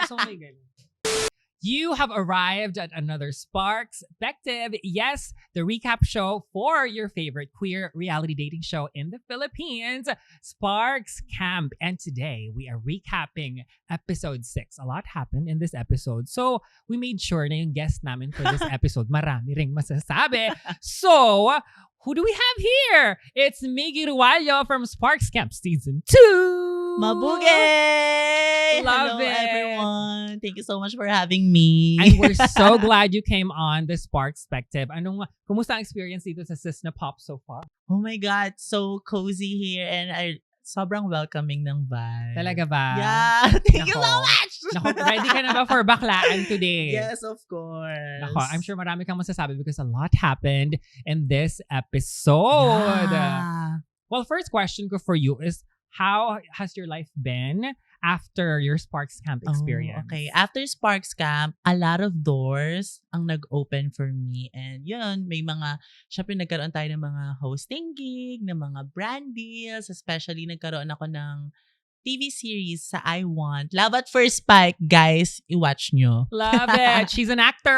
So may ganun. You have arrived at another Sparks Perspective. Yes, the recap show for your favorite queer reality dating show in the Philippines, Sparks Camp. And today we are recapping episode 6. A lot happened in this episode. So we made sure na yung guest namin for this episode, marami ring masasabi. So, who do we have here? It's Miggy Rualio from Sparks Camp Season 2. Mabugay! Love Hello, it. everyone. Thank you so much for having me. And we're so glad you came on the Sparks Perspective. Kumusta ang experience dito sa Sis na Pop so far? Oh my God, so cozy here and sobrang welcoming ng vibe. Talaga ba? Yeah, thank you so Nako. much! Nako, ready ka na ba for baklaan today? Yes, of course. Nako, I'm sure marami kang masasabi because a lot happened in this episode. Yeah. Well, first question ko for you is, how has your life been after your Sparks Camp experience? Oh, okay. After Sparks Camp, a lot of doors ang nag-open for me. And yun, syempre nagkaroon tayo ng mga hosting gig, ng mga brand deals, especially nagkaroon ako ng TV series sa I Want. Love at First Spike, guys, i-watch nyo. Love it. She's an actor.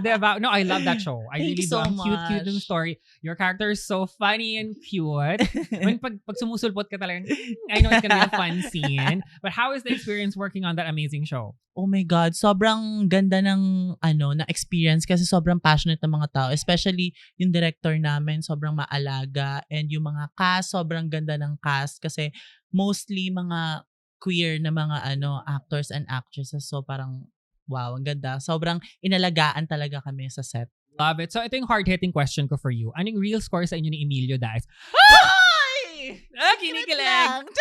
Diba? No, I love that show. I Thank really you so do. Ang cute much. ng story. Your character is so funny and cute. When pag sumusulpot ka talaga, I know it's gonna be a fun scene. But how is the experience working on that amazing show? Oh my God, sobrang ganda ng na experience kasi sobrang passionate ng mga tao. Especially yung director namin, sobrang maalaga. And yung mga cast, sobrang ganda ng cast kasi mostly mga queer na mga actors and actresses. So parang wow, ang ganda. Sobrang inalagaan talaga kami sa set. Love it. So ito yung hard-hitting question ko for you. Anong real score sa inyo ni Emilio Diaz? Ay! Kinikilig!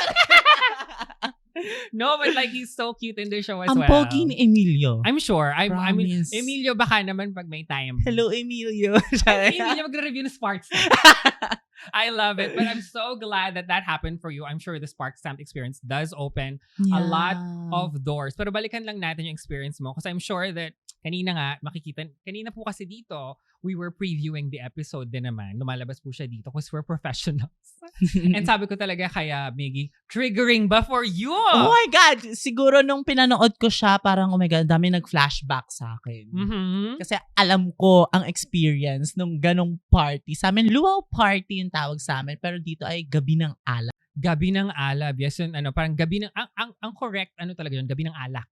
No, but like he's so cute in the show as Ang well. pogi ni Emilio. I'm sure. I mean, Promise. Emilio baka naman pag may time. Hello, Emilio. Emilio magre-review ng Sparks. I love it. But I'm so glad that happened for you. I'm sure the Sparks Camp experience does open a lot of doors. Pero balikan lang natin yung experience mo kasi I'm sure that kanina po kasi dito, we were previewing the episode din naman. Lumalabas po siya dito because we're professionals. And sabi ko talaga kaya, Miggy, triggering ba for you? Oh my God! Siguro nung pinanood ko siya, parang oh my God, dami nag-flashback sa akin. Mm-hmm. Kasi alam ko ang experience nung ganong party. Sa amin, luau party yung tawag sa amin. Pero dito ay gabi ng alak. Gabi ng alab. Yes, yun, parang gabi ng, ang correct, talaga yun, gabi ng alak.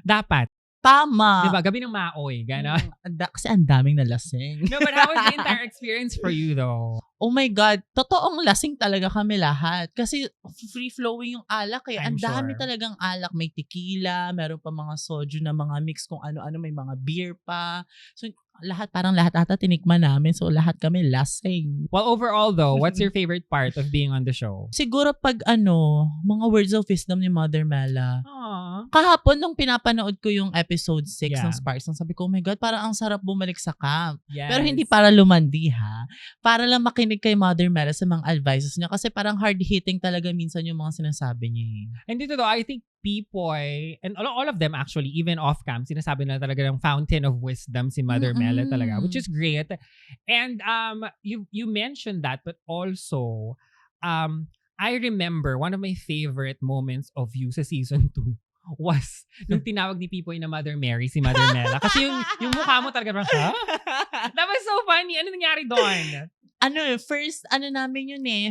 Dapat. Tama. Diba? Gabi ng maoy. Gano'n. Kasi ang daming nalasing. No, but how was the entire experience for you though? Oh my God, totoong lasing talaga kami lahat. Kasi free-flowing yung alak eh. I'm Ang dami sure. talagang alak. May tequila, meron pa mga soju na mga mix kung ano-ano, may mga beer pa. So parang lahat ata tinikman namin. So lahat kami lasing. Well, overall though, what's your favorite part of being on the show? Siguro pag mga words of wisdom ni Mother Mela. Aww. Kahapon nung pinapanood ko yung episode 6 Yeah. ng Sparks, sabi ko, oh my God, parang ang sarap bumalik sa camp. Yes. Pero hindi para lumandi ha. Para lang makinig kay Mother Mela sa mga advices niya. Kasi parang hard-hitting talaga minsan yung mga sinasabi niya eh. And dito though, I think Pipoy, and all of them actually, even off-cam, sinasabi na talaga ng fountain of wisdom si Mother Mela talaga, which is great. And you mentioned that, but also, I remember one of my favorite moments of you sa season 2 was nung tinawag ni Pipoy na Mother Mary si Mother Mela. Kasi yung mukha mo talaga, huh? That was so funny. Ano nangyari doon?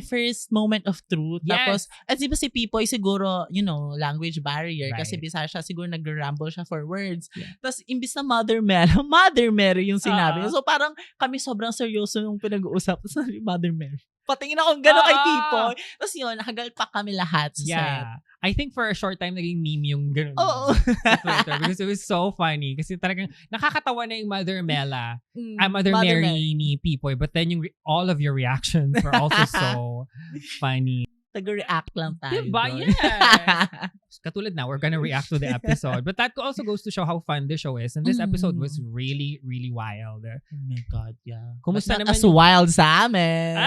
First moment of truth. Yes. Tapos, di ba si Pipoy siguro, language barrier. Right. Kasi Bisaya siya, siguro nag-ramble siya for words. Yeah. Tapos, imbis na Mother Mary, Mother Mary yung sinabi. Uh-huh. So, parang kami sobrang seryoso nung pinag-uusap. Tapos, sabi, Mother Mary. Patingin akong gano'n kay Pipoy. Tapos yun, nakagalpak kami lahat sa set. Yeah. I think for a short time, naging meme yung gano'n. Oo. Sa Twitter because it was so funny. Kasi talagang nakakatawa na yung Mother Mela. Mother Mary ni Pipoy. But then all of your reactions were also so funny. Taga-react lang tayo. Diba? doon. Yes. Katulad na, we're gonna react to the episode. But that also goes to show how fun the show is. And this episode was really, really wild. Oh my God, yeah. Kumusta But naman not as wild sa amin.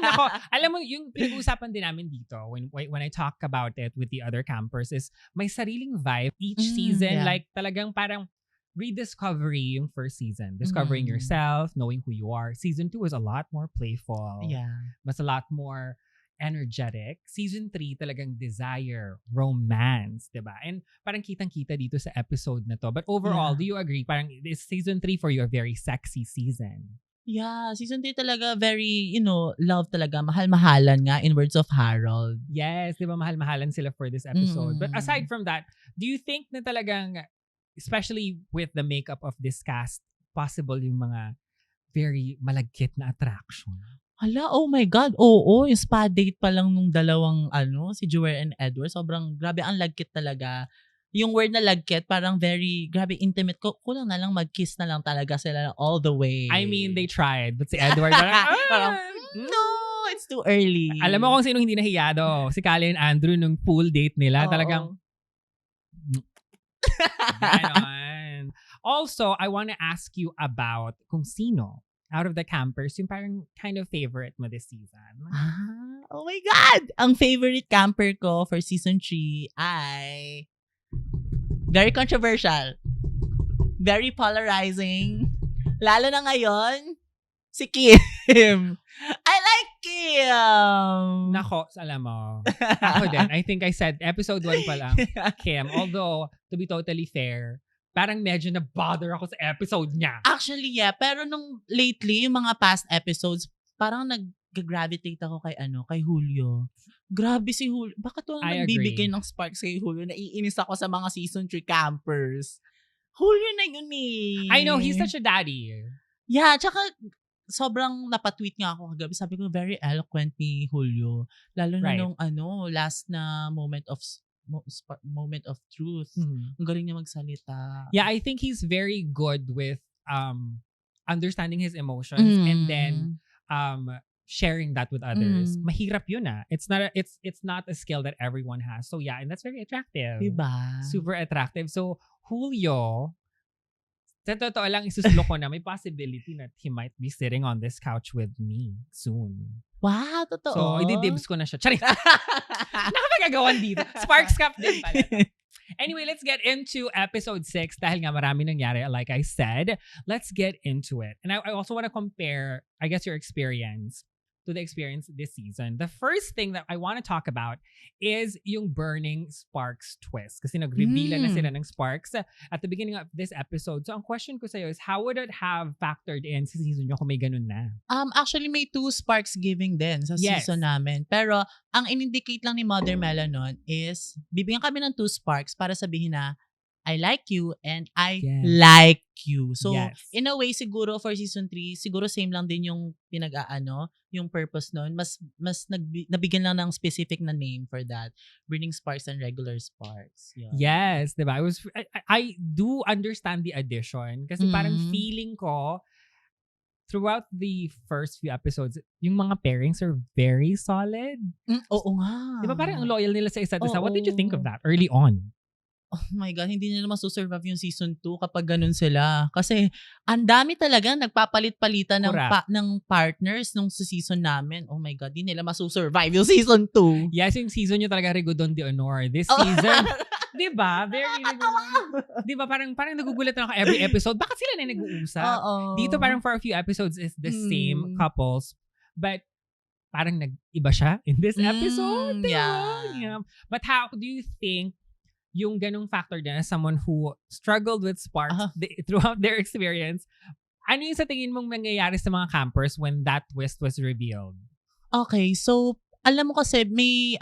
Nako, alam mo, yung pinag-uusapan din namin dito, when I talk about it with the other campers, is may sariling vibe each season. Yeah. Like, talagang parang rediscovery yung first season. Discovering yourself, knowing who you are. Season 2 is a lot more playful. Yeah. Mas a lot more energetic. Season 3 talagang desire, romance, 'di ba? And parang kitang-kita dito sa episode na to. But overall, Yeah. do you agree parang is season 3 for you a very sexy season? Yeah, season 3 talaga very, love talaga. Mahal-mahalan nga in words of Harold. Yes, 'di ba mahal-mahalan sila for this episode. But aside Mm. from that, do you think na talagang especially with the makeup of this cast, possible yung mga very malagkit na attraction? Hala, oh my God, oo. Yung spa date pa lang nung dalawang, si Joelle and Edward. Sobrang, grabe, ang lagkit talaga. Yung word na lagkit, parang very, grabe, intimate. Kulang na lang, mag-kiss na lang talaga sila all the way. I mean, they tried. But si Edward parang, Parang, no, it's too early. Alam mo kung sino hindi nahiyado? Si Callie and Andrew nung pool date nila. Oo. Talagang, ganon. Also, I want to ask you about kung sino out of the campers yung parang kind of favorite mo this season. Oh my God! Ang favorite camper ko for season 3 ay very controversial. Very polarizing. Lalo na ngayon, si Kim. I like Kim! Nako, alam mo. Ako din. I think I said episode 1 pa lang, Kim. Although, to be totally fair, parang medyo na-bother ako sa episode niya. Actually, yeah. Pero nung lately, yung mga past episodes, parang nag-gravitate ako kay Julio. Grabe si Julio. Bakit walang I nagbibigay agree. ng sparks kay Julio? Naiinis ako sa mga season 3 campers. Julio na yun eh. I know, he's such a daddy. Yeah, tsaka sobrang napatweet nga ako kagabi. Sabi ko, very eloquent ni Julio. Lalo na Right. nung last na moment of truth. Ang galing niya magsalita. Yeah, I think he's very good with understanding his emotions and then sharing that with others. Mahirap yun ah. It's not a skill that everyone has. So yeah, and that's very attractive. Diba? Super attractive. So Julio, sa totoo lang isusulo ko na may possibility that he might be sitting on this couch with me soon. Wow, totoo. So, ididibs ko na siya. Charing! Nakapagagawan dito. Sparks Cup din pala. Anyway, let's get into episode 6 dahil nga marami nangyari. Like I said, let's get into it. And I also want to compare, I guess, your experience to the experience this season. The first thing that I want to talk about is yung burning sparks twist. Kasi nag-reveal na sila ng sparks at the beginning of this episode. So, ang question ko sa'yo is, how would it have factored in sa season nyo kung may ganun na? Actually, may 2 sparks giving din sa Yes. season namin. Pero, ang in-indicate lang ni Mother Melanon is, bibigyan kami ng 2 sparks para sabihin na, I like you and I Yes. like you. So, Yes. in a way, siguro for season 3, siguro same lang din yung yung purpose nun. Mas nabigyan lang ng specific na name for that. Burning sparks and regular sparks. Yun. Yes, diba? I do understand the addition kasi parang feeling ko throughout the first few episodes, yung mga pairings are very solid. Oo nga. Diba parang ang loyal nila sa isa't isa? What did you think of Oo. that early on? Oh my God, hindi nila masusurvive yung season 2 kapag ganun sila. Kasi, ang dami talaga nagpapalit-palitan Correct. ng partners nung sa season namin. Oh my God, hindi nila masusurvive yung season 2. Yes, yung season nyo talaga Rigodon de Honor. This Oh. season, diba? Very Rigodon. Diba? Parang nagugulat na ako every episode. Bakit sila na nag-uusap? Oo. Dito parang for a few episodes is the same Mm. couples. But parang nag-iba siya in this episode. Diba? Yeah. But how do you think yung ganung factor din as someone who struggled with sparks throughout their experience, ano yung sa tingin mong nangyayari sa mga campers when that twist was revealed? Okay, so alam mo kasi may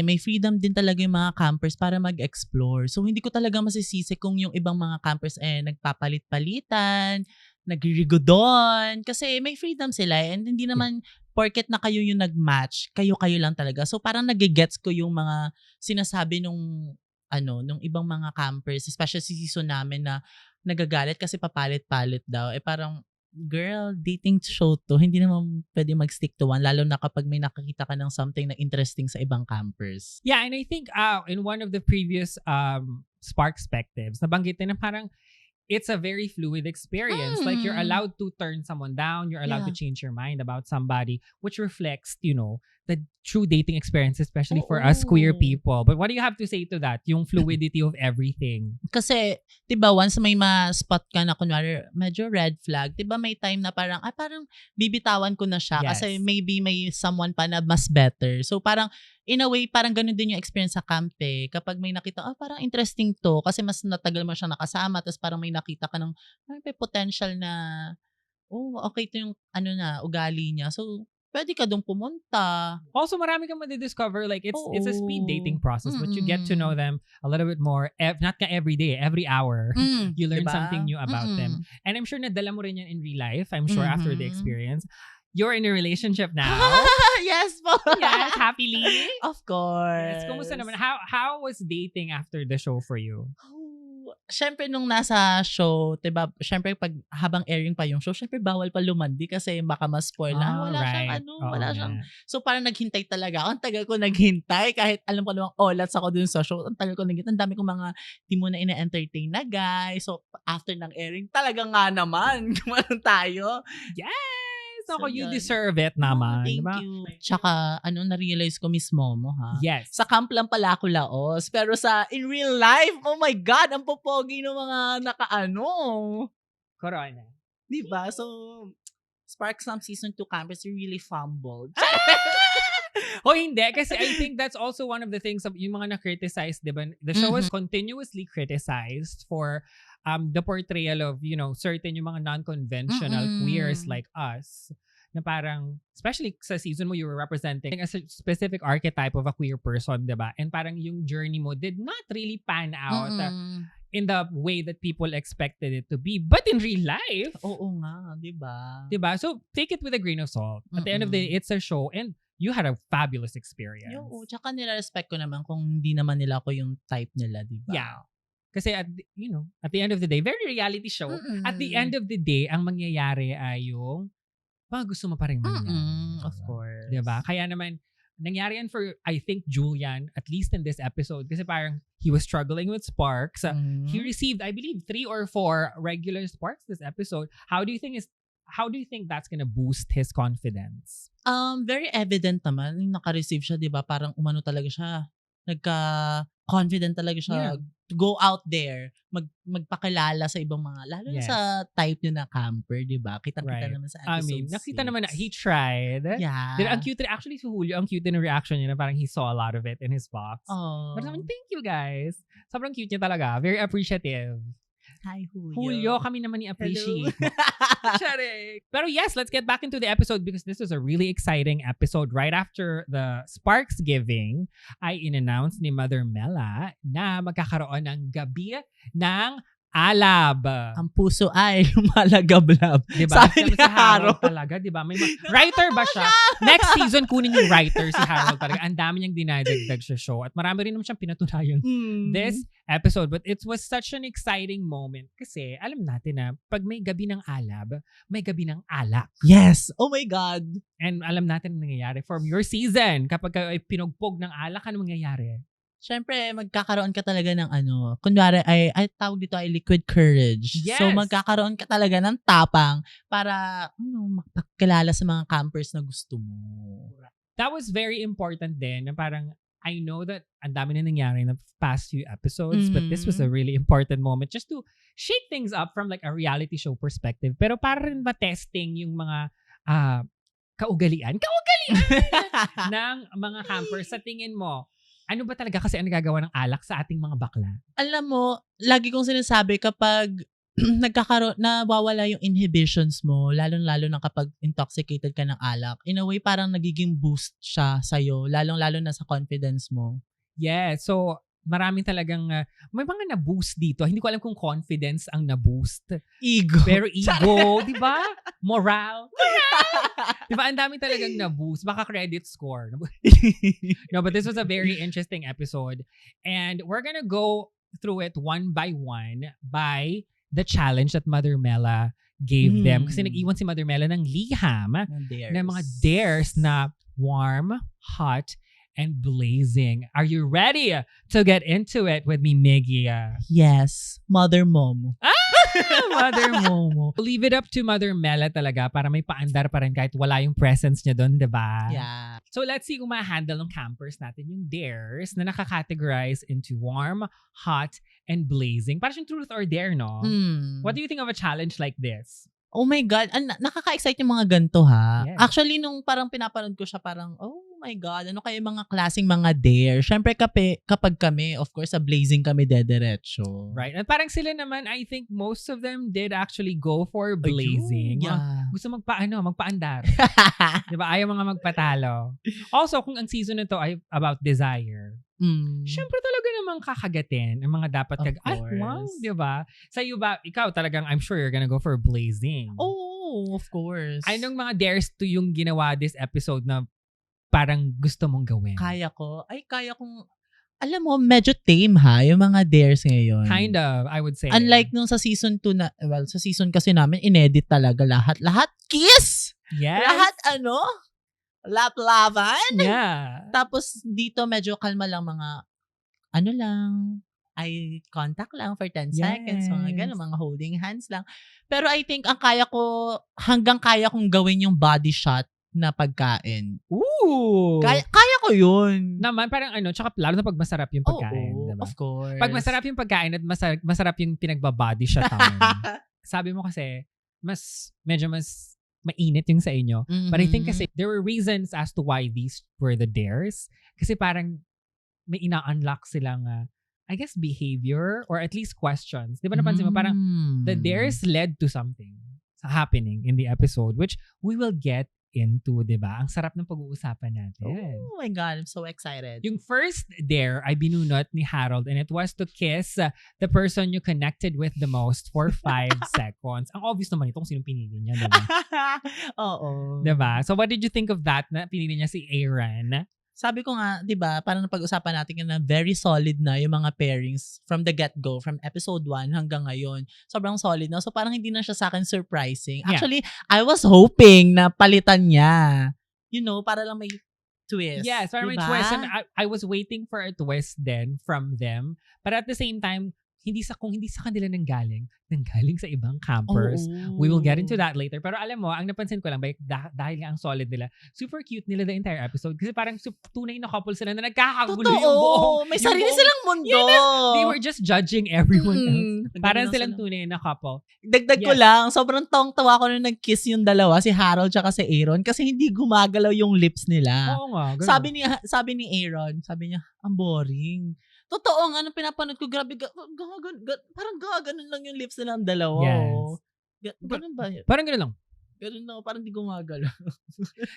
may freedom din talaga yung mga campers para mag-explore. So hindi ko talaga masisisi kung yung ibang mga campers nagpapalit-palitan, nagrigodon kasi may freedom sila and hindi naman porket na kayo yung nag-match, kayo-kayo lang talaga. So parang nagigets ko yung mga sinasabi nung ibang mga campers, especially sa season namin na nagagalit kasi papalit-palit daw. Parang, girl, dating show to. Hindi naman pwede mag-stick to one, lalo na kapag may nakakita ka ng something na interesting sa ibang campers. Yeah, and I think in one of the previous Spark Spectives, nabanggit din na parang it's a very fluid experience. Like you're allowed to turn someone down, you're allowed to change your mind about somebody, which reflects, the true dating experience, especially for us queer Oo. people. But what do you have to say to that? Yung fluidity of everything. Kasi, 'di ba, once may ma-spot ka na kunwari medyo red flag, 'di ba may time na parang bibitawan ko na siya Yes. kasi maybe may someone pa na mas better. So parang in a way parang ganun din yung experience sa camp eh. Kapag may nakita, parang interesting to kasi mas natagal mo siya nakasama tapos parang may nakita ka ng may potential na okay to yung ugali niya. So pwede ka dong pumunta. Also, marami kang madidiscover. Like, it's a speed Oo. dating process, but you get to Mm-mm. know them a little bit more. Not ka every day, every hour. You learn Diba? something new about them. And I'm sure nadala mo rin yan in real life. I'm sure after the Mhm. experience. You're in a relationship now. Yes po. Yes, happily. Of course. Yes. Kumusta naman? How was dating after the show for you? Syempre nung nasa show, 'di ba? Syempre pag habang airing pa yung show, syempre bawal pa lumandi kasi baka ma-spoil na. Wala siyang Oo wala nga. siyang. So parang naghintay talaga ako. Ang tagal ko naghintay kahit alam ko namang olats ako dun sa show. Ang tagal ko naghintay. Ang dami kong mga di mo na ina-entertain na guys. So after ng airing, talaga nga naman. Gumanon tayo. Yes! So, Ako, you yun. deserve it naman. Thank diba? you. Tsaka na-realize ko mismo mo ha. Yes. Sa camp lang pala ako laos. Pero in real life, oh my God, ang popogi ng mga Corona. Diba? So, Spark Slam Season 2 campus really fumbled. O hindi, kasi I think that's also one of the things of yung mga na-criticize, diba? The show was continuously criticized for the portrayal of, certain yung mga non-conventional queers like us. Na parang, especially sa season mo, you were representing a specific archetype of a queer person, diba? And parang yung journey mo did not really pan out in the way that people expected it to be. But in real life, Oo nga, diba? diba? So, take it with a grain of salt. At the end of the day, it's a show and you had a fabulous experience. Tsaka nila-respect ko naman kung hindi naman nila ako yung type nila, diba? Yeah. Kasi at the end of the day, very reality show. At the end of the day, ang mangyayari ay yung gusto mo pa rin mangyari. Of course. Diba? Kaya naman, nangyari yan for, I think, Julian, at least in this episode. Kasi parang he was struggling with Sparks. He received, I believe, 3 or 4 regular Sparks this episode. How do you think that's gonna boost his confidence? Very evident naman. Yung naka-receive siya, diba? Parang umano talaga siya. Nagka-confident talaga siya to go out there, magpakilala sa ibang mga, lalo na sa type niya na camper, diba? Kitang-kita naman sa episode 6. I mean, nakita naman na he tried. Yeah. Ang cute, actually si Julio, ang cute din ng reaction niya na parang he saw a lot of it in his box. Oh. But naman, thank you guys. Sobrang cute niya talaga. Very appreciative. Hi, Julio. Julio, kami naman i-appreciate. Pero yes, let's get back into the episode because this is a really exciting episode. Right after the Sparks giving, ay in-announce ni Mother Mela na magkakaroon ng gabi ng alab. Ang puso ay lumalagablab. Diba? Sabi ni si Harold Harold. talaga, diba? May writer ba siya? Next season, kunin yung writer si Harold talaga. Ang dami niyang dinadagdag sa show. At marami rin naman siyang pinatunayan this episode. But it was such an exciting moment kasi alam natin na pag may gabi ng alab, may gabi ng alak. Yes. Oh my God. And alam natin ang nangyayari from your season. Kapag ay pinugpog ng alak, ano mangyayari? Syempre, magkakaroon ka talaga ng kunwari ay tawag dito ay liquid courage. Yes. So, magkakaroon ka talaga ng tapang para, magpakilala sa mga campers na gusto mo. That was very important din na parang I know that ang dami na nangyari in the past few episodes, but this was a really important moment just to shake things up from like a reality show perspective. Pero para rin ma-testing yung mga kaugalian ng mga campers. Sa tingin mo, ano ba talaga kasi ang nagagawa ng alak sa ating mga bakla? Alam mo, lagi kong sinasabi kapag nawawala yung inhibitions mo, lalo na kapag intoxicated ka ng alak, in a way parang nagiging boost siya sa'yo, lalo na sa confidence mo. Yeah, so maraming talagang, may mga na-boost dito. Hindi ko alam kung confidence ang na-boost. Ego. Pero ego, di ba? Moral. Di ba? Ang dami talagang na-boost. Baka credit score. No, but this was a very interesting episode. And we're gonna go through it one by one by the challenge that Mother Mela gave them. Kasi nag-iwan si Mother Mela ng liham ng mga dares na warm, hot, and blazing. Are you ready to get into it with me, Miggy? Yes, Mother Mom. Mother Momo. Leave it up to Mother Mela talaga para may paandar pa rin kahit wala yung presence niya doon, diba? Yeah. So let's see kung ma-handle ng campers natin yung dares na nakakategorize into warm, hot, and blazing. Parang yung truth or dare, no? What do you think of a challenge like this? Oh my God. Nakaka-excite yung mga ganito ha. Yes. Actually, nung parang pinapanood ko siya, parang, oh my God, ano kaya yung mga klaseng mga dare? Siyempre kapag kami, of course, sa blazing kami dederecho. Right. And parang sila naman, I think most of them did actually go for blazing. Ayun, yeah. Gusto magpaandar. Diba? Ayaw mga magpatalo. Also, kung ang season na to ay about desire, syempre talaga namang kakagatin ang mga dapat ay, wow, diba? Sa'yo ba, ikaw talagang, I'm sure you're gonna go for blazing. Oh, of course. Anong mga dares to yung ginawa this episode na parang gusto mong gawin? Kaya kong, alam mo, medyo tame ha, yung mga dares ngayon. Kind of, I would say. Unlike nung sa season 2 na, well, sa season kasi namin, inedit talaga lahat. Lahat kiss! Yes. Lahat lap-lavan. Yeah. Tapos dito medyo kalma lang mga, eye contact lang for 10 seconds, mga gano'n, mga holding hands lang. Pero I think hanggang kaya kong gawin yung body shot na pagkain. Ooh! Kaya ko yun. Naman, parang tsaka lalo na pag masarap yung pagkain. Diba? Of course. Pag masarap yung pagkain at masarap yung pinagbabody shot time. Sabi mo kasi, medyo mas mainit yung sa inyo. Mm-hmm. But I think kasi there were reasons as to why these were the dares. Kasi parang may ina-unlock silang I guess behavior or at least questions. Di ba napansin mo? Parang the dares led to something happening in the episode which we will get into, di ba? Ang sarap ng pag-uusapan natin. Oh my God, I'm so excited. Yung first dare ay binunot ni Harold and it was to kiss the person you connected with the most for 5 seconds. Ang obvious naman itong sinong pinili niya, di ba? Oo. Di ba? So what did you think of that na pinili niya si Aaron? Sabi ko nga, di ba, parang napag-usapan natin na very solid na yung mga pairings from the get-go, from episode 1 hanggang ngayon. Sobrang solid na. So parang hindi na siya sa akin surprising. Yeah. Actually, I was hoping na palitan niya. Para lang may twist. Yes, para diba? may twist. And I was waiting for a twist then from them. But at the same time, kung hindi sa kanila nanggaling sa ibang campers. Oh. We will get into that later. Pero alam mo, ang napansin ko lang, dahil nga ang solid nila, super cute nila the entire episode. Kasi parang tunay na couple sila na nagkakagulo yung buong. May sarili silang mundo. Yes, they were just judging everyone else. Parang silang sila. tunay na couple. Dagdag ko lang, sobrang tawang-tawa ko nung nag-kiss yung dalawa, si Harold tsaka si Aaron, kasi hindi gumagalaw yung lips nila. Oo nga. Ganun. Sabi ni Aaron, sabi niya, ang boring. Totoo nga, nung pinapanood ko, grabe, parang gaganon lang yung lips nila ang dalawa. Yes. Ganun ba yun? Parang ganun lang. Ganun lang, parang hindi gumagalaw.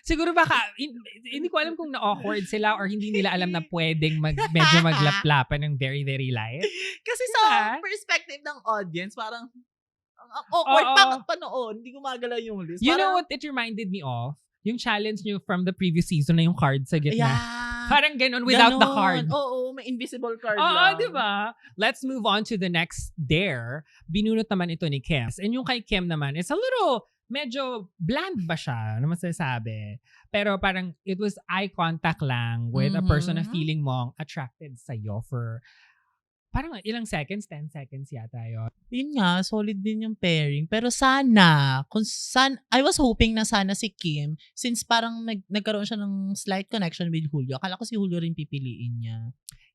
Siguro baka, hindi ko alam kung na-awkward sila or hindi nila alam na pwedeng medyo maglaplapan ng very, very light. Kasi sa perspective ng audience, parang ang awkward panood, hindi gumagalaw yung lips. You know what it reminded me of? Yung challenge nyo from the previous season na yung card sa gitna. Yeah. Parang ganun without the card. Oo, may invisible card Oo, lang. di ba? Let's move on to the next dare. Binunot naman ito ni Kim. And yung kay Kim naman, it's a little, medyo bland ba siya? Ano masasabi? Pero parang it was eye contact lang with a person na feeling mo attracted sa'yo for parang ilang seconds, 10 seconds yata yun. Yun nga, solid din yung pairing. Pero sana, I was hoping na sana si Kim, since parang nagkaroon siya ng slight connection with Julio, akala ko si Julio rin pipiliin niya.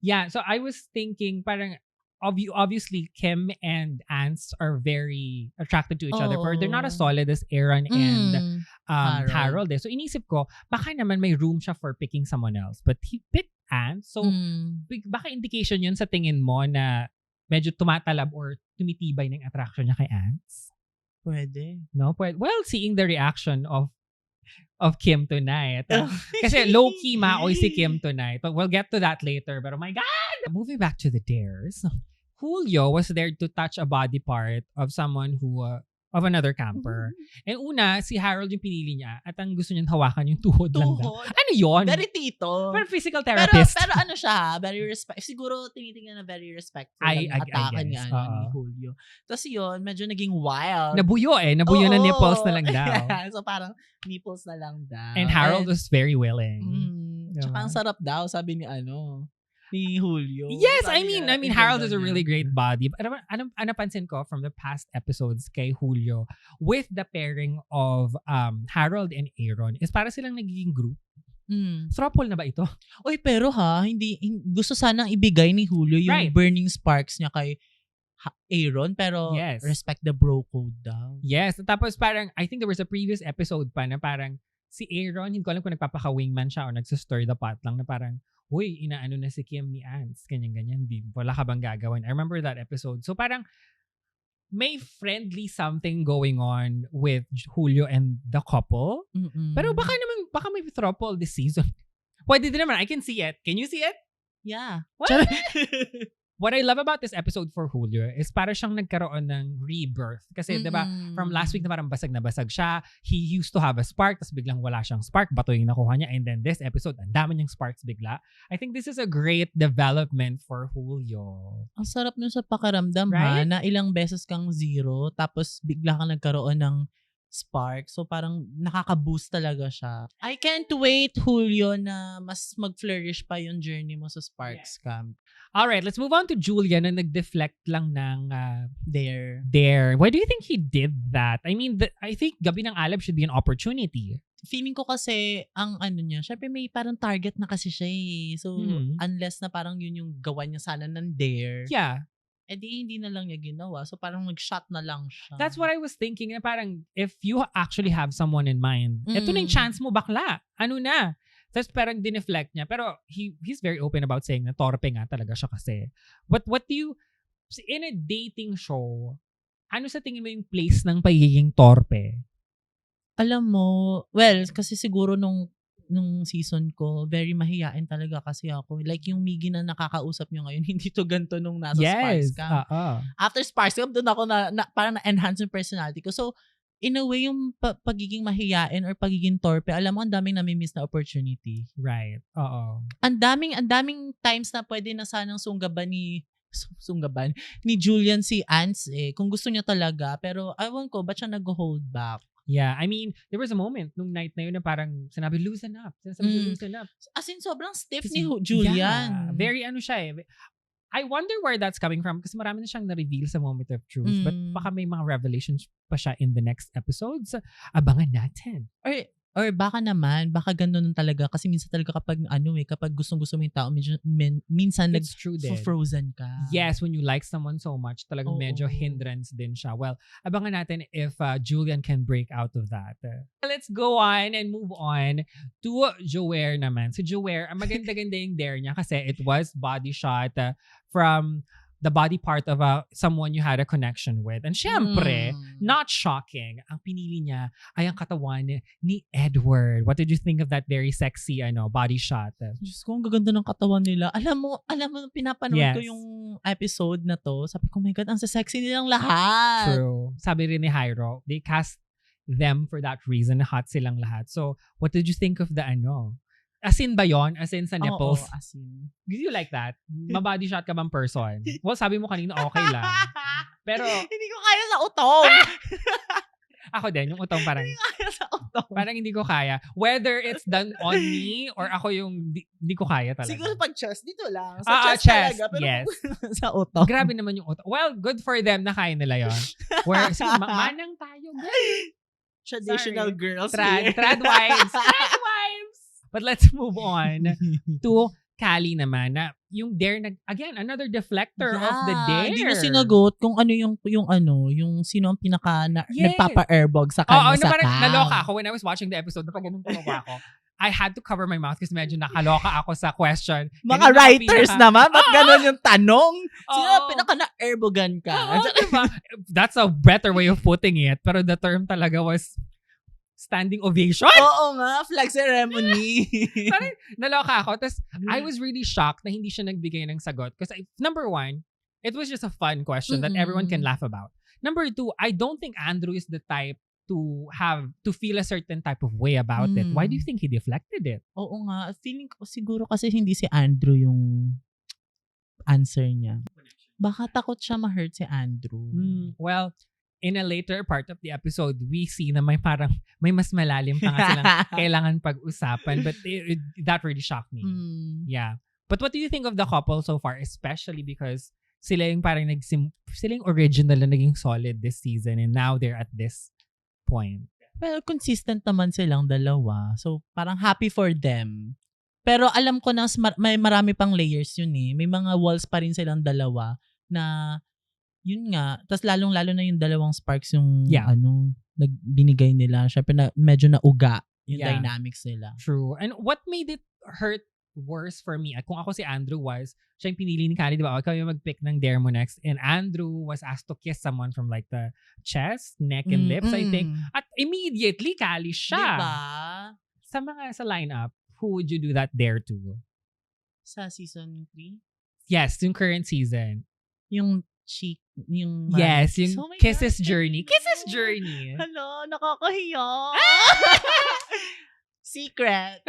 Yeah, so I was thinking parang obviously Kim and Ants are very attracted to each other, but they're not as solid as Aaron and Harold. So inisip ko, baka naman may room siya for picking someone else. But he picked Ants. So baka indication yun sa tingin mo na medyo tumatalab or tumitibay ng attraction niya kay Ants? Pwede. No? Pwede. Well, seeing the reaction of Kim tonight. Kasi low-key maoy si Kim tonight. But we'll get to that later. But oh my God! Moving back to the dares. Julio was there to touch a body part of someone who, of another camper. And una, si Harold yung pinili niya at ang gusto niyang hawakan yung tuhod lang daw. Ano yun? Very tito. Pero physical therapist. Pero ano siya, very siguro tinitingnan na very respectful ang atakan ni Julio. Tapos yun, medyo naging wild. Nabuyo na nipples na lang daw. So parang nipples na lang daw. And Harold was very willing. Tsaka ang sarap daw, sabi ni ni Julio. Yes, I Sabi mean, niya, ang Harold ganda is a niya. really great body. But ano napansin ko from the past episodes kay Julio with the pairing of Harold and Aaron is para silang nagiging group. Throuple na ba ito? Oy, pero gusto sanang ibigay ni Julio yung Right. burning sparks niya kay Aaron, pero Yes. respect the bro code daw. Yes. Tapos parang, I think there was a previous episode pa na parang si Aaron, hindi ko alam kung nagpapaka-wingman siya o nagsistir the pot lang na parang, uy, inaano na si Kim ni Ants. Ganyan-ganyan. Wala ka bang gagawin? I remember that episode. So parang, may friendly something going on with Julio and the couple. Pero baka may throuple this season. Pwede din naman. I can see it. Can you see it? Yeah. What? What I love about this episode for Julio is para siyang nagkaroon ng rebirth. Kasi, diba, from last week na parang basag na basag siya. He used to have a spark, tapos biglang wala siyang spark. Bato yung nakuha niya. And then this episode, ang dami niyang sparks bigla. I think this is a great development for Julio. Ang sarap nun sa pakiramdam, Right? na ilang beses kang zero, tapos bigla kang nagkaroon ng spark. So parang nakaka-boost talaga siya. I can't wait, Julio, na mas mag-flourish pa yung journey mo sa Sparks Camp. Alright, let's move on to Julia na nag-deflect lang ng There. Why do you think he did that? I mean, I think Gabi ng Alab should be an opportunity. Feeling ko kasi, ang ano niya, syempre may parang target na kasi siya eh. So, unless na parang yun yung gawa niya sana ng dare, Yeah. hindi na lang niya ginawa. So, parang nag-shot na lang siya. That's what I was thinking. Na parang, if you actually have someone in mind, ito na yung chance mo, bakla. Ano na? Tapos parang dineflect niya. Pero he's very open about saying na torpe nga talaga siya kasi. But what do you, in a dating show, ano sa tingin mo yung place ng pagiging torpe? Alam mo, well, kasi siguro nung season ko, very mahiyain talaga kasi ako. Like yung Miggy na nakakausap nyo ngayon, hindi to ganito nung nasa Sparks Camp. After Sparks Camp, doon ako parang na-enhance yung personality ko. So, in a way, yung pagiging mahiyain or pagiging torpe, alam mo, ang daming nami-miss na opportunity. Right. Oo. Ang daming times na pwede na sanang sunggaban ni Julian si Ants eh. Kung gusto niya talaga. Pero, ewan ko, ba't siya nag-hold back? Yeah, I mean, there was a moment nung night na yun na parang sinabi, loosen up. Loosen up. As in, sobrang stiff ni Julian. Yeah, very ano siya eh. I wonder where that's coming from kasi marami na siyang na-reveal sa Moment of Truth. But baka may mga revelations pa siya in the next episodes. Abangan natin. Or baka naman, baka ganun talaga. Kasi minsan talaga kapag gustong-gusto mo yung tao, minsan It's true din. frozen ka. Yes, when you like someone so much, talagang medyo hindrance din siya. Well, abangan natin if Julian can break out of that. Let's go on and move on to Joer naman. Si Joer, ang maganda-ganda yung dare niya kasi it was body shot from the body part of someone you had a connection with. And syempre, not shocking, ang pinili niya ay ang katawan ni Edward. What did you think of that very sexy body shot? Diyos ko, ang gaganda ng katawan nila. Alam mo, pinapanood ko yung episode na to. Sabi ko, oh my God, ang sexy nilang lahat. True. Sabi rin ni Jairo, they cast them for that reason. Hot silang lahat. So, what did you think of the As in ba yun? As in sa nipples? Oo, as in. Do you like that? Ma-body shot ka bang person? Well, sabi mo kanina okay lang. Pero, hindi ko kaya sa utong. ako din, yung utong parang, Hindi ko kaya sa utong. parang hindi ko kaya. Whether it's done on me or ako yung hindi ko kaya talaga. Siguro pag chest, dito lang. Sa chest talaga. Pero yes. sa utong. Grabe naman yung utong. Well, good for them na kaya nila yon. Where, sige, manang tayo. Traditional Sorry. girls. Trad wives. Trad wives. But let's move on to Callie naman na yung dare again, another deflector of the dare. Hindi niya sinagot kung ano yung sino ang pinaka nagpapa-airbog sa kanya sa parang camp. naloka ako when I was watching the episode. Napag ganun talaga ako. I had to cover my mouth kasi medyo nakaloka ako sa question. Mga writers naman, ba't ganun yung tanong? Sino ang pinaka na-airbogan ka? Diba? That's a better way of putting it. Pero the term talaga was standing ovation. Oo nga, flag ceremony. Parang naloka ako. Tapos, I was really shocked na hindi siya nagbigay ng sagot. Because number one, it was just a fun question that everyone can laugh about. Number two, I don't think Andrew is the type to feel a certain type of way about it. Why do you think he deflected it? Oo nga. Feeling ko siguro kasi hindi si Andrew yung answer niya. Baka takot siya ma-hurt si Andrew. Well, in a later part of the episode, we see na may mas malalim pa nga silang kailangan pag-usapan. But that really shocked me. Yeah. But what do you think of the couple so far? Especially because sila yung parang sila yung original na naging solid this season and now they're at this point. Well, consistent naman silang dalawa. So, parang happy for them. Pero alam ko na may marami pang layers yun eh. May mga walls pa rin silang dalawa na yun nga. Tapos lalong-lalo na yung dalawang sparks yung binigay nila. Syempre na medyo nauga yung dynamics nila. True. And what made it hurt worse for me? Kung ako si Andrew was, siya yung pinili ni Kali, di ba? Ikaw yung mag-pick ng Dare Mo Next. And Andrew was asked to kiss someone from like the chest, neck, and lips, I think. At immediately, Kali siya. Diba? Sa lineup, who would you do that dare to? Sa season 3? Yes, yung current season. Yung cheek, yung yes, yung oh Kisses God, Journey. Kisses Journey. Hello, nakakahiya. Secret.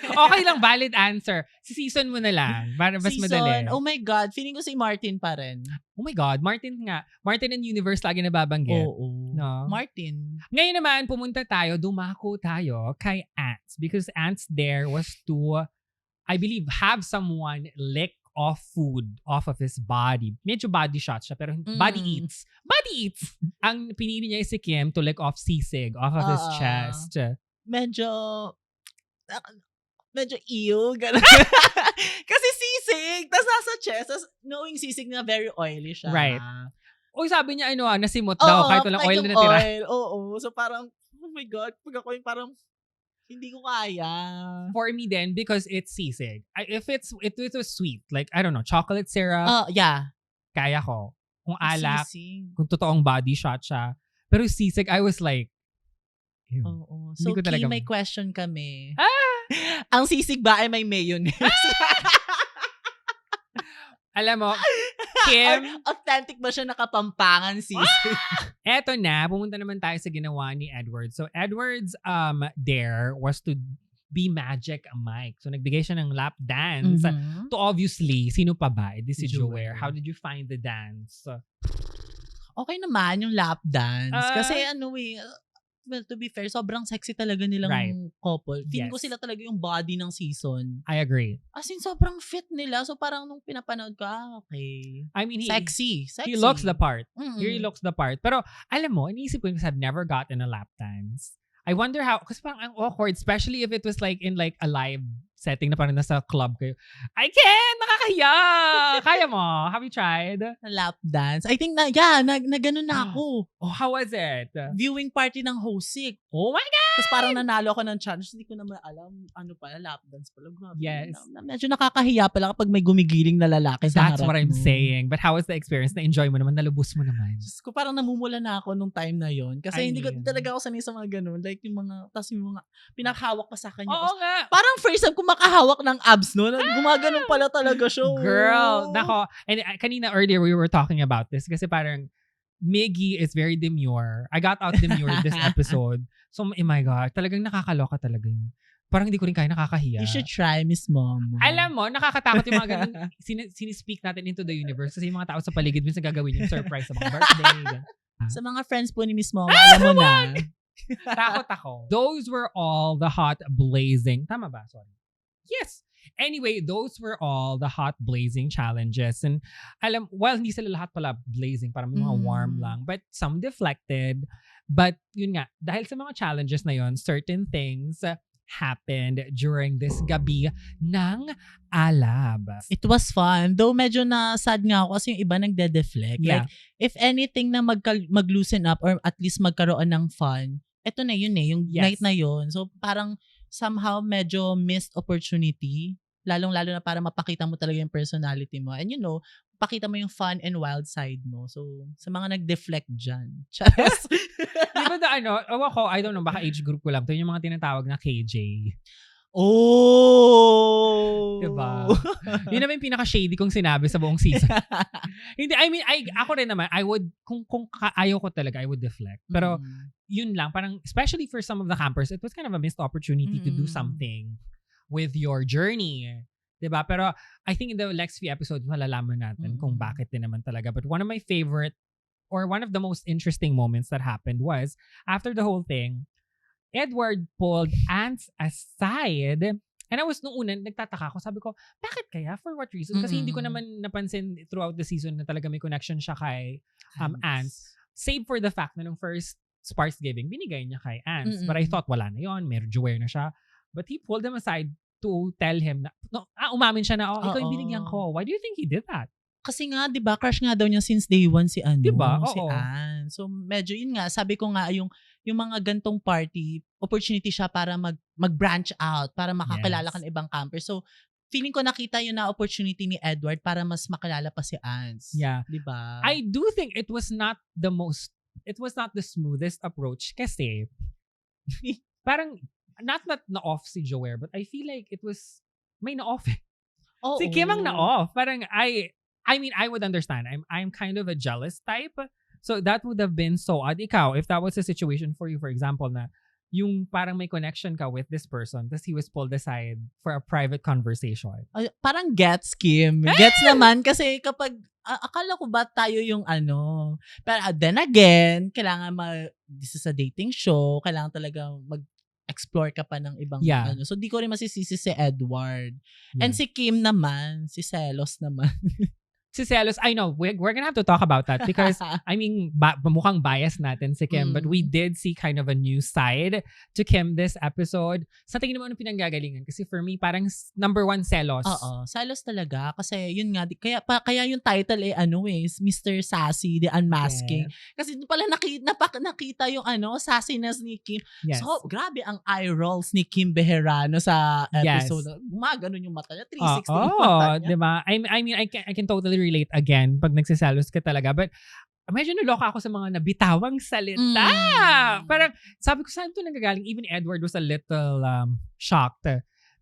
Okay lang, valid answer. Si season mo na lang. Para mas madali. Oh my God, feeling ko si Martin pa rin. Oh my God, Martin nga. Martin and Universe lagi nababanggit. Oo. No? Martin. Ngayon naman, dumako tayo kay Ants. Because Ants there was to, I believe, have someone lick off food off of his body. Medyo body shot siya, pero body eats. Body eats! Ang pinili niya si Kim to lick off sisig off of his chest. Medyo ew, gano'n. Kasi sisig, tas nasa chest, tas knowing sisig na very oily siya. Right. Uy, sabi niya, nasimot daw, kahit walang oil na natira. Oo, so parang, oh my God, pag ako yung parang, hindi ko kaya. For me then, because it's sisig. If it was sweet, like, I don't know, chocolate syrup. Yeah. Kaya ko. Kung alak, sisig. kung totoong body shot siya. Pero sisig, I was like, ew. Oo. So, Key, may question kami. Ang sisig ba ay may mayonnaise? Alam mo, Kim. Authentic ba siya nakapampangan sisig? Eto na, pumunta naman tayo sa ginawa ni Edward. So, Edward's dare was to be Magic Mike. So, nagbigay siya ng lap dance. To obviously, sino pa ba? This is Joer. How did you find the dance? Okay naman yung lap dance. Kasi well, to be fair, sobrang sexy talaga nilang couple. Feeling ko sila talaga yung body ng season. I agree. As in, sobrang fit nila. So, parang nung pinapanood ko, okay. I mean, sexy. He looks the part. He really looks the part. Pero, alam mo, iniisip ko, because I've never gotten a lap dance. I wonder how, kasi parang ang awkward, especially if it was like in like a live setting na parang nasa club kayo. I can't! Nakakahiya! Kaya mo? Have you tried? Lap dance. I think na ganun na ako. Oh, how was it? Viewing party ng Hosik. Oh my God! Tapos parang nanalo ako ng challenge. Hindi ko naman alam ano pala, lap dance pala. Grabe. Yes. Medyo nakakahiya pala kapag may gumigiling na lalaki sa harap mo. That's what I'm saying. But how was the experience? Na-enjoy mo naman? Nalubos mo naman? Diyos ko, parang namumula na ako nung time na yon. Kasi hindi ko talaga ako sanay sa mga ganun. Like yung mga, tas yung mga, pinakahawak pa sa kanya. Oo nga. Parang first time ko makahawak ng abs, no? Gumaganon pala talaga siya. Girl, nako. And kanina earlier we were talking about this kasi parang Miggy is very demure. I got out demure this episode. So, oh my God, talagang nakakaloka talaga yun. Parang hindi ko rin kaya, nakakahiya. You should try, Miss Mom. Alam mo, nakakatakot yung mga ganun. Sinispeak natin into the universe kasi yung mga tao sa paligid minsan gagawin yung surprise sa mga birthday. Sa mga friends po ni Miss Mom, alam mo na. Takot ako. Those were all the hot blazing. Tama ba? Sorry. Yes. Anyway, those were all the hot blazing challenges. And hindi sila lahat pala blazing, parang mga warm lang. But some deflected. But yun nga, dahil sa mga challenges na yun, certain things happened during this gabi ng Alab. It was fun. Though medyo na-sad nga ako kasi yung iba nagde-deflect. Yeah. Like, if anything na mag-loosen up or at least magkaroon ng fun, eto na yun yung night na yun. So parang somehow medyo missed opportunity. Lalong-lalo na para mapakita mo talaga yung personality mo. And pakita mo yung fun and wild side mo. So, sa mga nag-deflect dyan. Charos. Di ba I don't know, baka age group ko lang. Ito yung mga tinatawag na KJ. Oh! Diba? Yun naman yung pinaka-shady kong sinabi sa buong season. Hindi, I mean, ako rin naman, I would, kung ayaw ko talaga, I would deflect. Pero, yun lang, parang, especially for some of the campers, it was kind of a missed opportunity to do something with your journey. Diba? Pero, I think in the next few episodes, malalaman natin kung bakit din naman talaga. But one of my favorite, or one of the most interesting moments that happened was, after the whole thing, Edward pulled Ants aside And I was, nung una, nagtataka ako. Sabi ko, bakit kaya? For what reason? Kasi hindi ko naman napansin throughout the season na talaga may connection siya kay Ants. Save for the fact na nung first Sparks Giving, binigay niya kay Ants. But I thought wala na yun. Medyo aware na siya. But he pulled him aside to tell him na, umamin siya na, ikaw yung binigyan ko. Why do you think he did that? Kasi nga, di ba, crush nga daw niya since day one si Diba? si Ann. So, medyo yun nga, sabi ko nga, yung mga gantong party, opportunity siya para mag-branch out, para makakilala ka ng ibang campers. So, feeling ko nakita yun na opportunity ni Edward para mas makilala pa si Ans. Yeah. Di ba? I do think it was not the smoothest approach kasi parang, not na-off si Joer, but I feel like it was, may na-off. Si Kim ang na-off. Parang, I mean, I would understand. I'm kind of a jealous type. So that would have been so odd. Ikaw, if that was a situation for you, for example, na yung parang may connection ka with this person, tapos he was pulled aside for a private conversation. Parang gets, Kim. Gets naman kasi kapag, akala ko ba tayo yung ano. Pero then again, kailangan this is a dating show, kailangan talaga explore ka pa ng ibang ano. So, di ko rin masisisi si Edward. Yeah. And si Kim naman, si Selos naman. Si Selos, I know, we're gonna have to talk about that because, I mean, mukhang bias natin si Kim, but we did see kind of a new side to Kim this episode. Sa tingin mo, anong pinanggagalingan? Kasi for me, parang number one, Selos. Oo, Selos talaga. Kasi yun nga, kaya yung title is Mr. Sassy, The Unmasking. Yes. Kasi pala nakita yung sassiness ni Kim. Yes. So, grabe ang eye rolls ni Kim Bejerano sa episode. Yes. Gumaganon yung mata niya, 360 yung mata niya. Diba? I mean, I can totally relate again pag nagsiselos ka talaga. But medyo naloka ako sa mga nabitawang salita. Parang sabi ko, saan ito nanggagaling? Even Edward was a little shocked.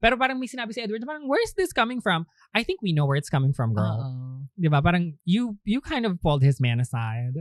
Pero parang may sinabi si Edward, parang, where's this coming from? I think we know where it's coming from, girl. Diba? Parang you kind of pulled his man aside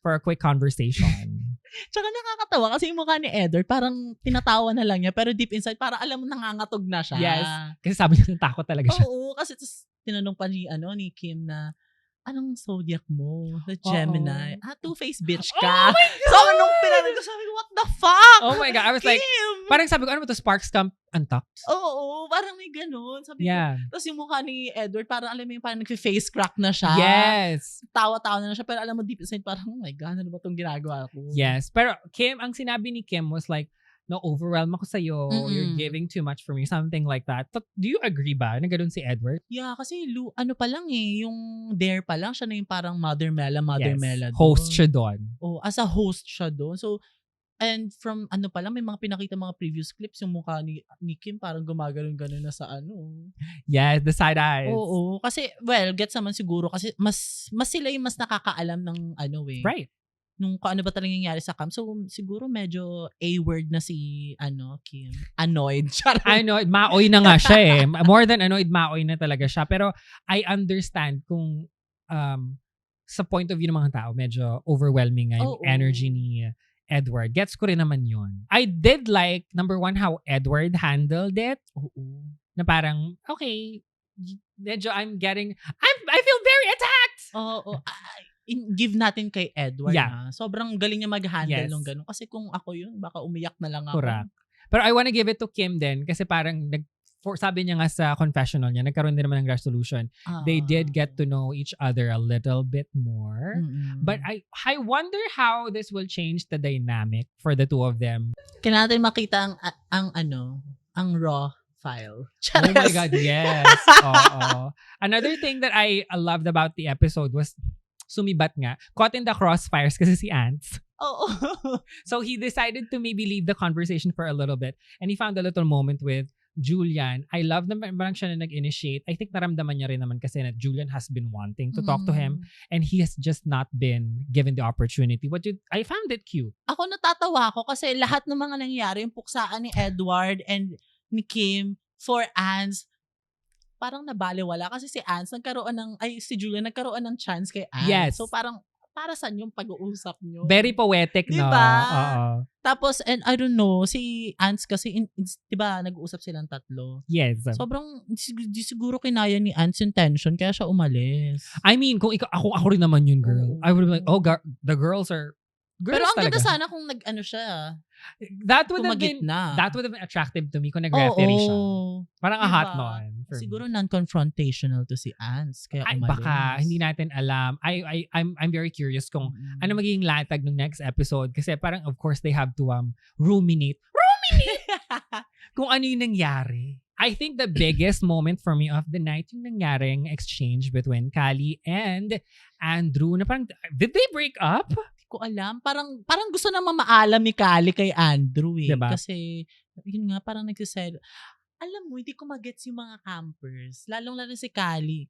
for a quick conversation. Tsaka nakakatawa kasi yung mukha ni Edward, parang tinatawa na lang niya, pero deep inside, parang alam mo nangangatog na siya. Yes. Kasi sabi niya, natakot talaga siya. Oo, kasi tinanong pa ni Kim na, anong zodiac mo? The Gemini. Two-faced bitch ka. Oh my God! So, nung pinanong ko, sabi ko, what the fuck? Oh my God. I was Kim! like, parang sabi ko, ano ba to? Sparks Camp Untucked? Oo, parang may ganun. Sabi ko, tapos yung mukha ni Edward, parang alam mo yung parang nag-face crack na siya. Yes. Tawa-tawa na siya, pero alam mo deep inside, parang, oh my God, ano ba itong ginagawa ko? Yes. Pero Kim, ang sinabi ni Kim was like, no, overwhelm ako sa'yo. You're giving too much for me. Something like that. So, do you agree ba na ganun si Edward? Yeah, kasi ano pa lang yung Dare pa lang, siya na yung parang Mother Mela doon. Host siya doon. Oh, as a host siya doon. So, and from pa lang, may mga pinakita mga previous clips, yung mukha ni Kim parang gumagano'n-gano'n na sa Yes, the side eyes. Oo, kasi, well, gets naman siguro kasi mas sila yung mas nakakaalam ng Right. Nung ano ba talagang nangyayari sa camp. So, siguro medyo A-word na si, Kim. Annoyed. Annoyed. Maoy na nga siya eh. More than annoyed, maoy na talaga siya. Pero, I understand kung sa point of view ng mga tao, medyo overwhelming nga yung energy ni Edward. Gets ko rin naman yun. I did like, number one, how Edward handled it. Na parang, okay, medyo I feel very attacked! Give natin kay Edward na. Sobrang galing niya mag-handle nung ganun. Kasi kung ako yun, baka umiyak na lang ako. Correct. Pero I wanna give it to Kim din kasi parang sabi niya nga sa confessional niya, nagkaroon din naman ng resolution. They did get to know each other a little bit more. But I wonder how this will change the dynamic for the two of them. Kailangan natin makita ang raw file. Oh my God, yes. Another thing that I loved about the episode was sumibat nga. Caught in the crossfires kasi si Ants. So he decided to maybe leave the conversation for a little bit and he found a little moment with Julian. I love na parang siya na nag-initiate. I think naramdaman niya rin naman kasi na Julian has been wanting to talk to him and he has just not been given the opportunity. I found it cute. Ako natatawa ako kasi lahat ng mga nangyayari, yung puksaan ni Edward and ni Kim for Ans, parang nabaliwala kasi si Julian nagkaroon ng chance kay Ans. Yes. So parang para saan yung pag-uusap nyo? Very poetic, diba? No? Oo. Tapos, and I don't know, si Ans kasi, diba, nag-uusap silang tatlo. Yes. Sobrang, di siguro kinaya ni Ans yung tension, kaya siya umalis. I mean, kung ako rin naman yun, girl. I would be like, the girls are Pero Girls ang ganda talaga. sana kung nag-ano siya. That would have been Tumagitna. attractive to me kung nag-referee siya. Parang a Diba? hot nun. for me. Siguro non-confrontational to si Ants. Kaya Ay, umalis. baka hindi natin alam. I'm very curious kung ano magiging latag ng next episode kasi parang of course they have to ruminate kung ano yung nangyari. I think the biggest moment for me of the night yung nangyaring exchange between Kali and Andrew na parang, did they break up? Hindi ko alam. Parang gusto naman maalam ni Kali kay Andrew eh. Diba? Kasi, yun nga, parang nagsisel. Alam mo, hindi ko magets yung mga campers. Lalong-lalo si Kali.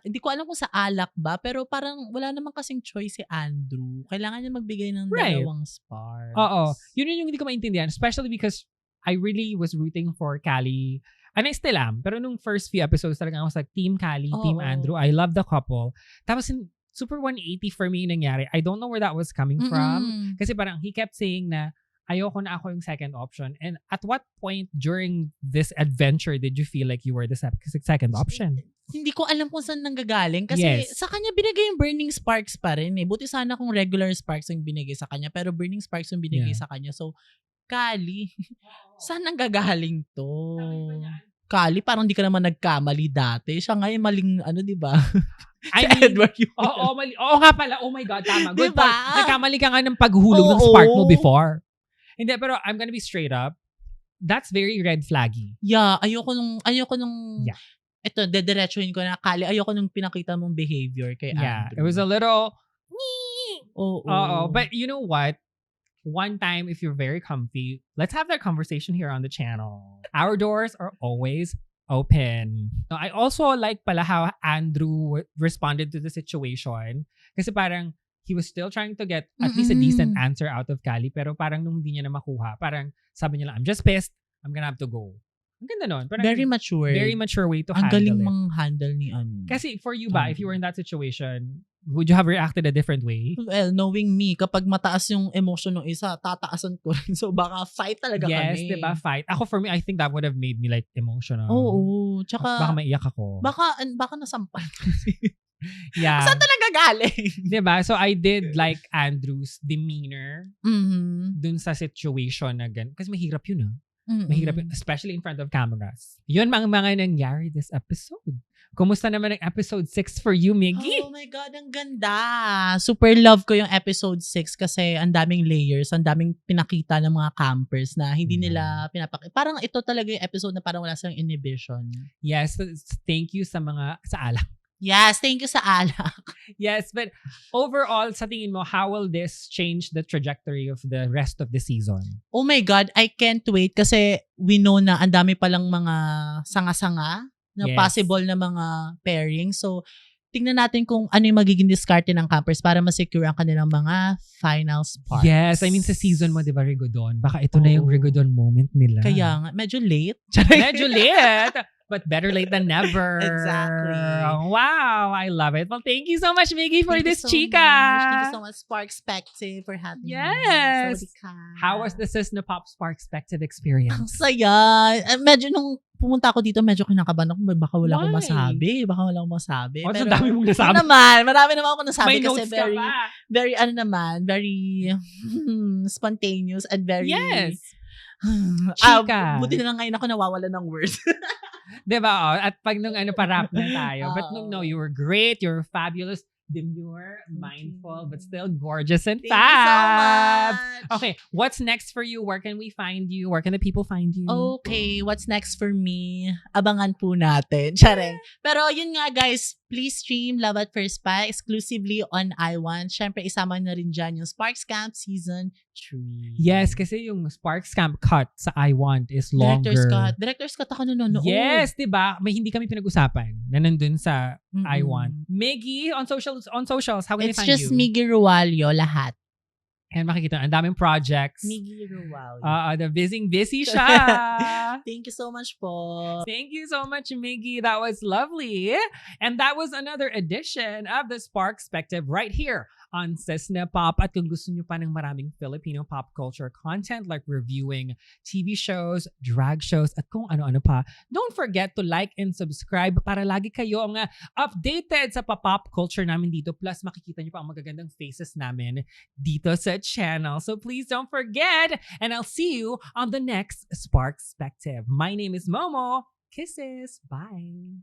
Hindi ko alam kung sa alak ba, pero parang wala naman kasing choice si Andrew. Kailangan niya magbigay ng Right. dalawang sparks. Oo. Yun yung hindi ko maintindihan. Especially because I really was rooting for Kali. And I still am. Pero nung first few episodes talaga I was like, Team Kali, Team Oo. Andrew. I love the couple. Tapos super 180 for me yung nangyari. I don't know where that was coming from. Mm-mm. Kasi parang he kept saying na ayoko na ako yung second option. And at what point during this adventure did you feel like you were the second option? Hindi ko alam kung saan nanggagaling. Kasi Yes. sa kanya binigay yung burning sparks pa rin eh. Buti sana kung regular sparks yung binigay sa kanya. Pero burning sparks yung binigay Yeah. sa kanya. So, Kali, saan nanggagaling to? Kali, parang di ka naman nagkamali dati. Siya nga yung maling, di ba? I Si mean, Edward yun. Oo, mali. Oo nga pala. Oh my God, tama. Good Diba? point. Nagkamali ka nga ng paghulog ng Oo. spark mo before. Hindi, pero I'm gonna be straight up. That's very red flaggy. Yeah, ayoko nung, Yeah. ito, dediretsuhin ko na, Kali, ayoko nung pinakita mong behavior kay Yeah. Andrew. It was a little... Oo. But you know what? One time, if you're very comfy, let's have that conversation here on the channel. Our doors are always open. Now, I also like pala how Andrew responded to the situation. Kasi parang he was still trying to get at least a decent answer out of Kali. Pero parang nung hindi niya na makuha, parang sabi niya lang, I'm just pissed. I'm gonna have to go. Ang ganda nun. Parang Very mature. very mature way to Ang handle galing it. mang-handle ni Kasi for you ba, if you were in that situation, would you have reacted a different way? Well, knowing me, kapag mataas yung emotion ng isa, tataasan ko rin. So, baka fight talaga Yes, kami. diba? Fight. Ako, for me, I think that would have made me like emotional. Oo. Tsaka, Baka maiyak ako. baka nasampal kasi. Yeah. Saan talaga galing? Diba? So, I did like Andrew's demeanor Mm-hmm. dun sa situation na gan. Kasi mahirap yun, Mm-mm. Mahirap yun, especially in front of cameras. Yun mga nangyari this episode. Kumusta naman ang episode 6 for you, Miggy? Oh my God, ang ganda. Super love ko yung episode 6 kasi ang daming layers, ang daming pinakita ng mga campers na hindi nila pinapakita. Parang ito talaga yung episode na parang wala silang inhibition. Yes, thank you sa alak. Yes, thank you sa alak. Yes, but overall, sa tingin mo, how will this change the trajectory of the rest of the season? Oh my God, I can't wait kasi we know na ang dami palang mga sanga-sanga na Yes. possible na mga pairing. So, tingnan natin kung ano yung magiging diskarte ng campers para ma-secure ang kanilang mga final sparks. Yes, I mean sa season mo, di ba, Rigodon? Baka ito na yung Oo. Rigodon moment nila. Kaya nga, medyo late. Medyo late, but better late than never. Exactly. Wow, I love it. Well, thank you so much, Miggy, for Thank you this so chika. much. Thank you so much, Sparkspective, for having Yes. me. Sawadee ka. How was the Cisna Pop Sparkspective Ang experience? saya. Medyo nung pumunta ako dito, medyo kinakabahan ako. Baka wala akong Why? masabi. Baka wala akong masabi. Oh, so Pero, dami mong ano nasabi. naman, marami naman ako nasabi May kasi notes ka very, pa. very, very spontaneous and very, Yes. Chika. Chika. Buti na lang ngayon ako nawawala ng words. Diba? Oh, at pag nung parap na tayo. But Oo. no, you were great. You were fabulous. Demure, mindful, but still gorgeous and Thank you so fab. much. Okay, what's next for you? Where can we find you? Where can the people find you? Okay, what's next for me? Abangan po natin. Charing. Pero yun nga guys, please stream Love at First Spy exclusively on iOne. Syempre, isama na rin dyan yung Sparks Camp Season 3. Yes, kasi yung Sparks Camp cut sa I Want is longer. Director's Cut ako nanonood. Yes, diba? May hindi kami pinag-usapan na nandun sa Mm-mm. I Want. Miggy, on socials, how can It's they find just you? Miggy Rualio, lahat. And makikita, ang daming projects. Miggy Rualio. The busy siya. Thank you so much po. Thank you so much, Miggy. That was lovely. And that was another edition of the Sparkspective right here on Cisna Pop. At kung gusto nyo pa ng maraming Filipino pop culture content like reviewing TV shows, drag shows, at kung ano-ano pa, don't forget to like and subscribe para lagi kayong updated sa pop culture namin dito. Plus, makikita nyo pa ang magagandang faces namin dito sa channel. So please don't forget, and I'll see you on the next Sparkspective. My name is Momo. Kisses. Bye.